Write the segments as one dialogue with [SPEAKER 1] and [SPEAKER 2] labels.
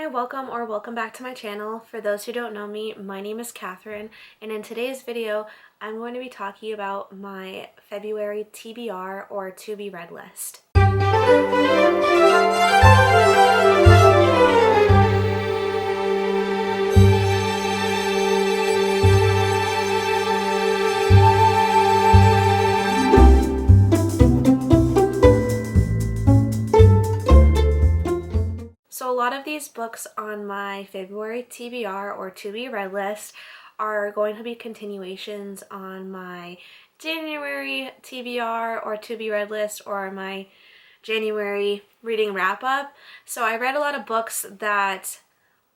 [SPEAKER 1] Hi, welcome back to my channel. For those who don't know me, my name is Katharine, and in today's video, I'm going to be talking about my February TBR or to be read list. So a lot of these books on my February TBR or to be read list are going to be continuations on my January TBR or to be read list or my January reading wrap up. So I read a lot of books that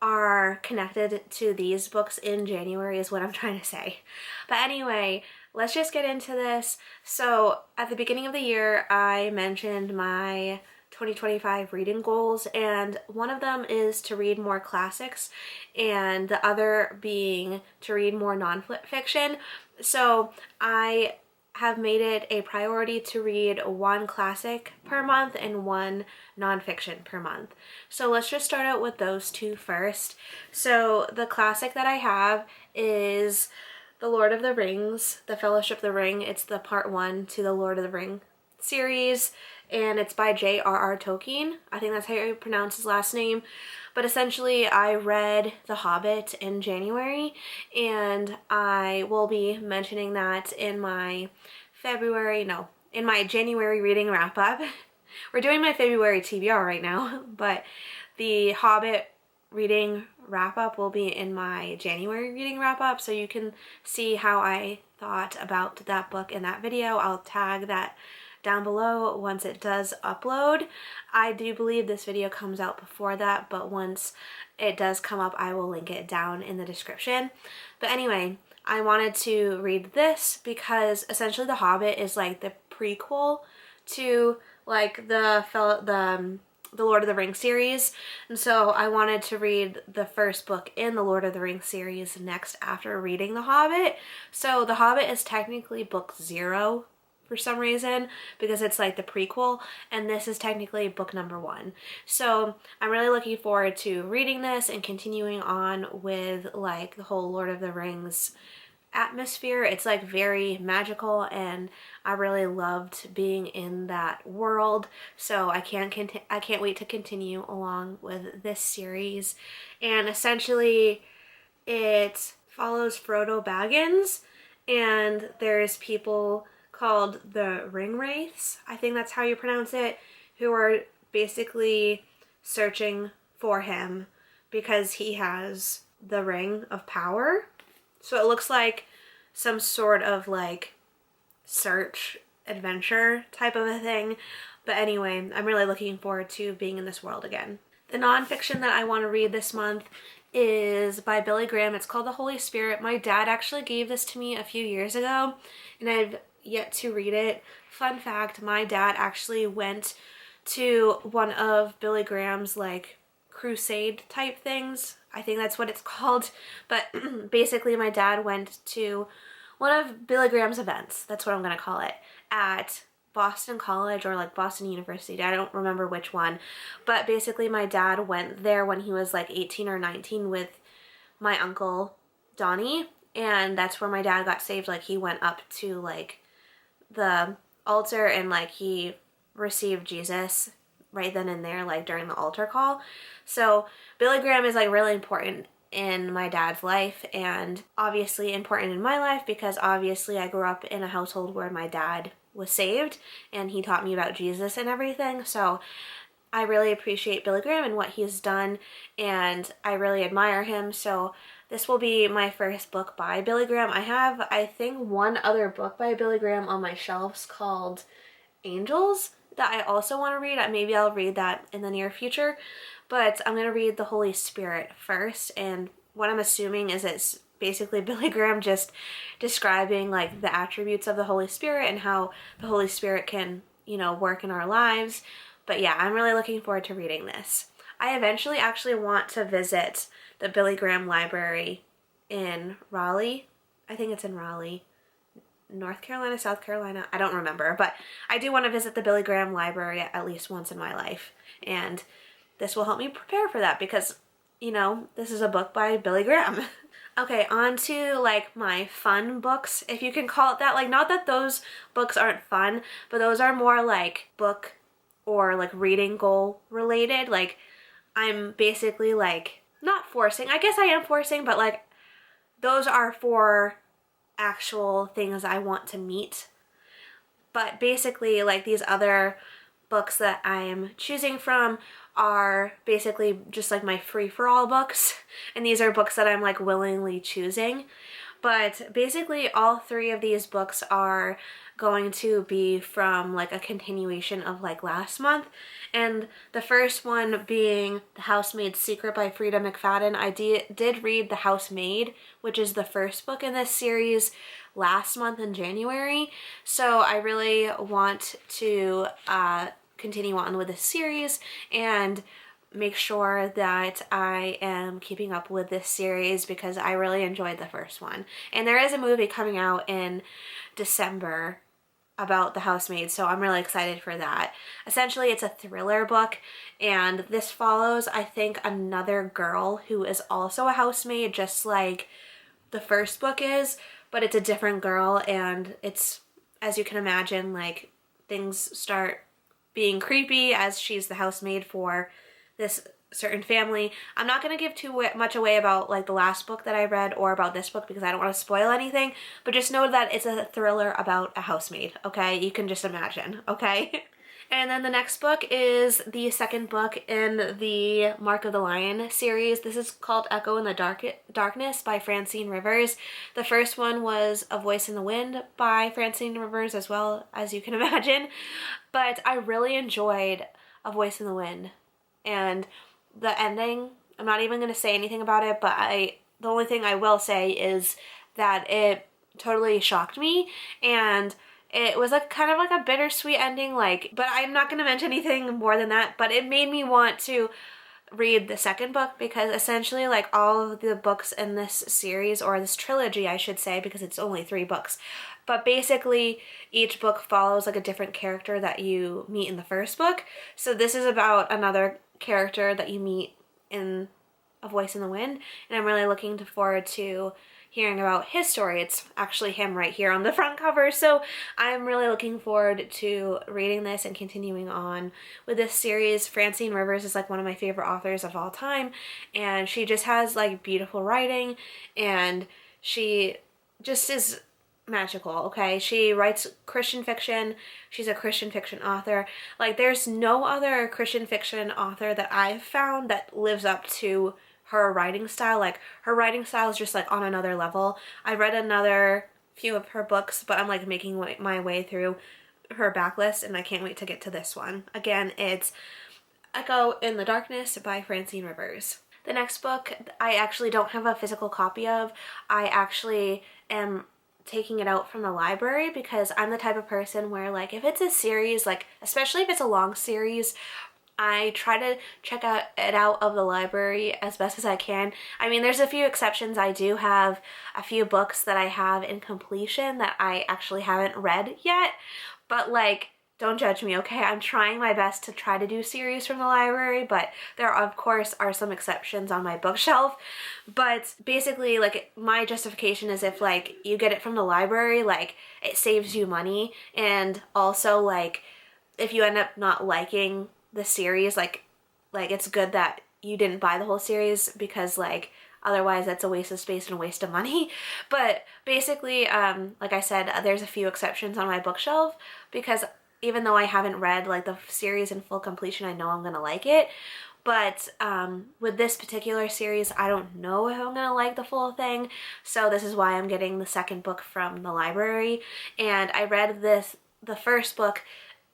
[SPEAKER 1] are connected to these books in January is what I'm trying to say. But anyway, let's just get into this. So at the beginning of the year, I mentioned my 2025 reading goals, and one of them is to read more classics and the other being to read more nonfiction. So I have made it a priority to read one classic per month and one nonfiction per month. So let's just start out with those two first. So the classic that I have is The Lord of the Rings, The Fellowship of the Ring. It's the part 1 to the Lord of the Ring series, and it's by J.R.R. Tolkien. I think that's how you pronounce his last name. But essentially, I read The Hobbit in January, and I will be mentioning that in my January reading wrap up. We're doing my February TBR right now, but the Hobbit reading wrap up will be in my January reading wrap up, so you can see how I thought about that book in that video. I'll tag that down below once it does upload. I do believe this video comes out before that, but once it does come up, I will link it down in the description. But anyway, I wanted to read this because essentially The Hobbit is like the prequel to like the Lord of the Rings series, and so I wanted to read the first book in the Lord of the Rings series next after reading The Hobbit. So The Hobbit is technically book 0 for some reason, because it's like the prequel, and this is technically book number 1. So I'm really looking forward to reading this and continuing on with like the whole Lord of the Rings atmosphere. It's like very magical, and I really loved being in that world, so I can't wait to continue along with this series. And essentially it follows Frodo Baggins, and there's people called the Ring Wraiths, I think that's how you pronounce it, who are basically searching for him because he has the Ring of Power. So it looks like some sort of like search adventure type of a thing. But anyway, I'm really looking forward to being in this world again. The nonfiction that I want to read this month is by Billy Graham. It's called The Holy Spirit. My dad actually gave this to me a few years ago, and I've yet to read it. Fun fact, my dad actually went to one of Billy Graham's like crusade type things. I think that's what it's called. But basically my dad went to one of Billy Graham's events, that's what I'm going to call it, at Boston College or like Boston University. I don't remember which one. But basically my dad went there when he was like 18 or 19 with my uncle Donnie, and that's where my dad got saved. Like he went up to like the altar and like he received Jesus right then and there, like during the altar call. So Billy Graham is like really important in my dad's life, and obviously important in my life because obviously I grew up in a household where my dad was saved and he taught me about Jesus and everything. So I really appreciate Billy Graham and what he's done, and I really admire him. So this will be my first book by Billy Graham. I have, I think, one other book by Billy Graham on my shelves called Angels that I also want to read. Maybe I'll read that in the near future, but I'm going to read The Holy Spirit first, and what I'm assuming is it's basically Billy Graham just describing like the attributes of the Holy Spirit and how the Holy Spirit can, you know, work in our lives. But yeah, I'm really looking forward to reading this. I eventually actually want to visit the Billy Graham Library in Raleigh. I think it's in Raleigh, North Carolina, South Carolina. I don't remember, but I do want to visit the Billy Graham Library at least once in my life. And this will help me prepare for that because you know, this is a book by Billy Graham. Okay, on to like my fun books, if you can call it that. Like, not that those books aren't fun, but those are more like book or like reading goal related. Like, I'm basically like not forcing, I guess I am forcing, but like those are for actual things I want to meet. But basically, like, these other books that I'm choosing from are basically just like my free-for-all books, and these are books that I'm like willingly choosing. But basically all three of these books are going to be from like a continuation of like last month, and the first one being The Housemaid's Secret by Frieda McFadden. I did read The Housemaid, which is the first book in this series, last month in January, so I really want to continue on with this series and make sure that I am keeping up with this series because I really enjoyed the first one. And there is a movie coming out in December about the housemaid, so I'm really excited for that. Essentially, it's a thriller book, and this follows, I think, another girl who is also a housemaid, just like the first book is, but it's a different girl, and it's, as you can imagine, like, things start being creepy as she's the housemaid for this certain family. I'm not going to give too much away about like the last book that I read or about this book because I don't want to spoil anything, but just know that it's a thriller about a housemaid, okay? You can just imagine, okay? And then the next book is the second book in the Mark of the Lion series. This is called Echo in the Darkness by Francine Rivers. The first one was A Voice in the Wind by Francine Rivers, as well, as you can imagine. But I really enjoyed A Voice in the Wind. And the ending, I'm not even going to say anything about it, but the only thing I will say is that it totally shocked me, and it was like kind of like a bittersweet ending, like, but I'm not going to mention anything more than that, but it made me want to read the second book because essentially like all of the books in this series, or this trilogy I should say, because it's only 3 books, but basically each book follows like a different character that you meet in the first book. So this is about another character that you meet in A Voice in the Wind, and I'm really looking forward to hearing about his story. It's actually him right here on the front cover, so I'm really looking forward to reading this and continuing on with this series. Francine Rivers is like one of my favorite authors of all time, and she just has like beautiful writing, and she just is magical, okay? She writes Christian fiction. She's a Christian fiction author. Like, there's no other Christian fiction author that I've found that lives up to her writing style. Like, her writing style is just like on another level. I read another few of her books, but I'm like making my way through her backlist, and I can't wait to get to this one. Again, it's Echo in the Darkness by Francine Rivers. The next book I actually don't have a physical copy of. I actually am taking it out from the library because I'm the type of person where, like, if it's a series, like especially if it's a long series, I try to check it out of the library as best as I can. I mean, there's a few exceptions. I do have a few books that I have in completion that I actually haven't read yet, but like, don't judge me, okay? I'm trying my best to try to do series from the library, but there of course are some exceptions on my bookshelf. But basically, like, my justification is if like you get it from the library, like, it saves you money, and also like if you end up not liking the series, like it's good that you didn't buy the whole series, because like otherwise that's a waste of space and a waste of money. But basically, like I said, there's a few exceptions on my bookshelf because even though I haven't read like the series in full completion, I know I'm gonna like it. But with this particular series, I don't know if I'm gonna like the full thing, so this is why I'm getting the second book from the library. And I read the first book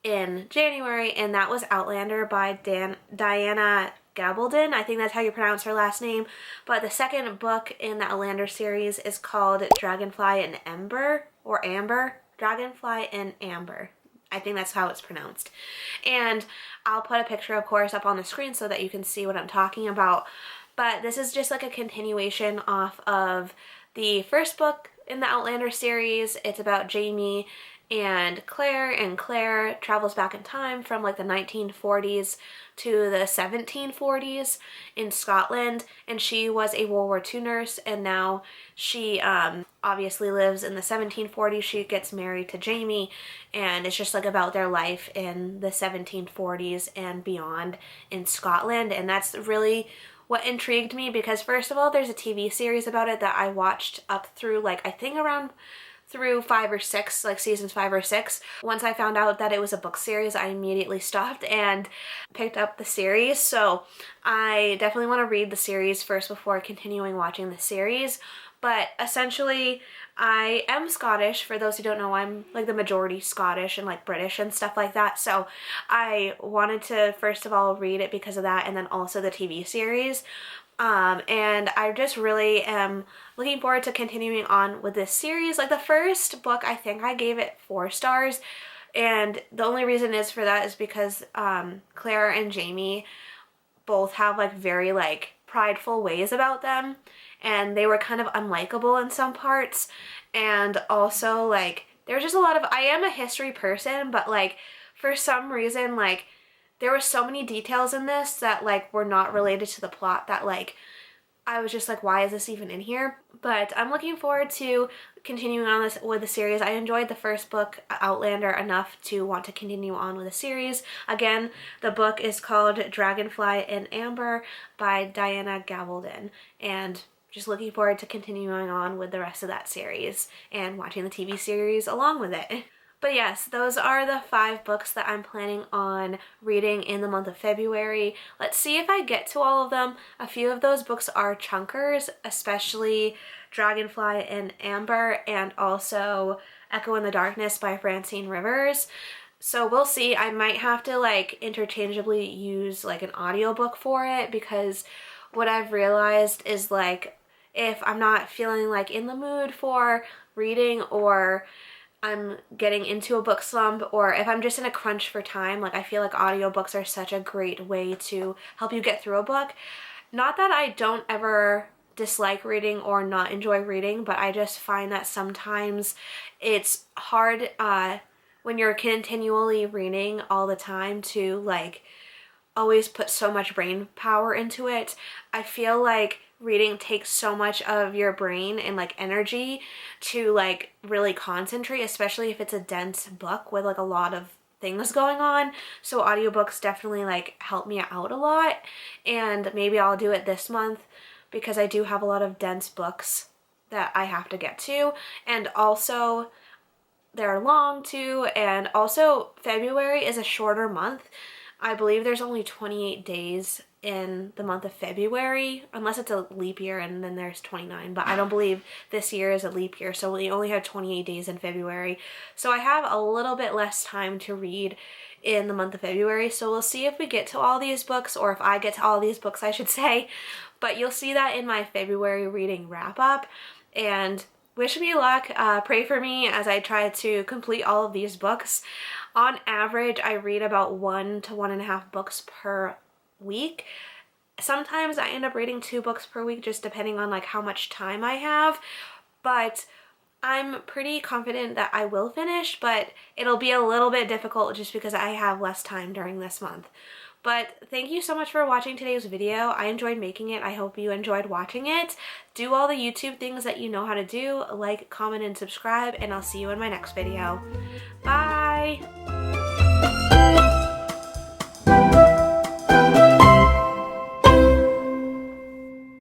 [SPEAKER 1] in January, and that was Outlander by Diana Gabaldon. I think that's how you pronounce her last name. But the second book in the Outlander series is called Dragonfly and Amber, or Amber. Dragonfly and Amber. I think that's how it's pronounced. And I'll put a picture, of course, up on the screen so that you can see what I'm talking about. But this is just like a continuation off of the first book in the Outlander series. It's about Jamie and Claire travels back in time from like the 1940s to the 1740s in Scotland, and she was a World War II nurse, and now she obviously lives in the 1740s. She gets married to Jamie, and it's just like about their life in the 1740s and beyond in Scotland, and that's really what intrigued me, because first of all, there's a TV series about it that I watched up through like I think around through 5 or 6, like seasons 5 or 6. Once I found out that it was a book series, I immediately stopped and picked up the series. So I definitely want to read the series first before continuing watching the series. But essentially, I am Scottish. For those who don't know, I'm like the majority Scottish and like British and stuff like that. So I wanted to first of all read it because of that, and then also the TV series. And I just really am looking forward to continuing on with this series. Like the first book, I think I gave it 4 stars, and the only reason is for that is because Claire and Jamie both have like very like prideful ways about them, and they were kind of unlikable in some parts, and also like there's just a lot of, I am a history person, but like for some reason like there were so many details in this that like were not related to the plot that like I was just like, why is this even in here? But I'm looking forward to continuing on this with the series. I enjoyed the first book, Outlander, enough to want to continue on with the series. Again, the book is called Dragonfly in Amber by Diana Gabaldon, and just looking forward to continuing on with the rest of that series and watching the TV series along with it. But yes, those are the 5 books that I'm planning on reading in the month of February. Let's see if I get to all of them. A few of those books are chunkers, especially Dragonfly and Amber, and also Echo in the Darkness by Francine Rivers. So we'll see. I might have to like interchangeably use like an audiobook for it, because what I've realized is like if I'm not feeling like in the mood for reading, or I'm getting into a book slump, or if I'm just in a crunch for time, like I feel like audiobooks are such a great way to help you get through a book. Not that I don't ever dislike reading or not enjoy reading, but I just find that sometimes it's hard when you're continually reading all the time to like always put so much brain power into it. I feel like reading takes so much of your brain and like energy to like really concentrate, especially if it's a dense book with like a lot of things going on. So audiobooks definitely like help me out a lot, and maybe I'll do it this month because I do have a lot of dense books that I have to get to, and also they're long too, and also February is a shorter month. I believe there's only 28 days in the month of February, unless it's a leap year and then there's 29, but I don't believe this year is a leap year, so we only have 28 days in February. So I have a little bit less time to read in the month of February, so we'll see if we get to all these books, or if I get to all these books, I should say. But you'll see that in my February reading wrap-up, and wish me luck. Pray for me as I try to complete all of these books. On average, I read about 1 to 1.5 books per week. Sometimes I end up reading 2 books per week, just depending on like how much time I have. But I'm pretty confident that I will finish, but it'll be a little bit difficult just because I have less time during this month. But thank you so much for watching today's video. I enjoyed making it. I hope you enjoyed watching it. Do all the YouTube things that you know how to do. Like, comment, and subscribe, and I'll see you in my next video. Bye!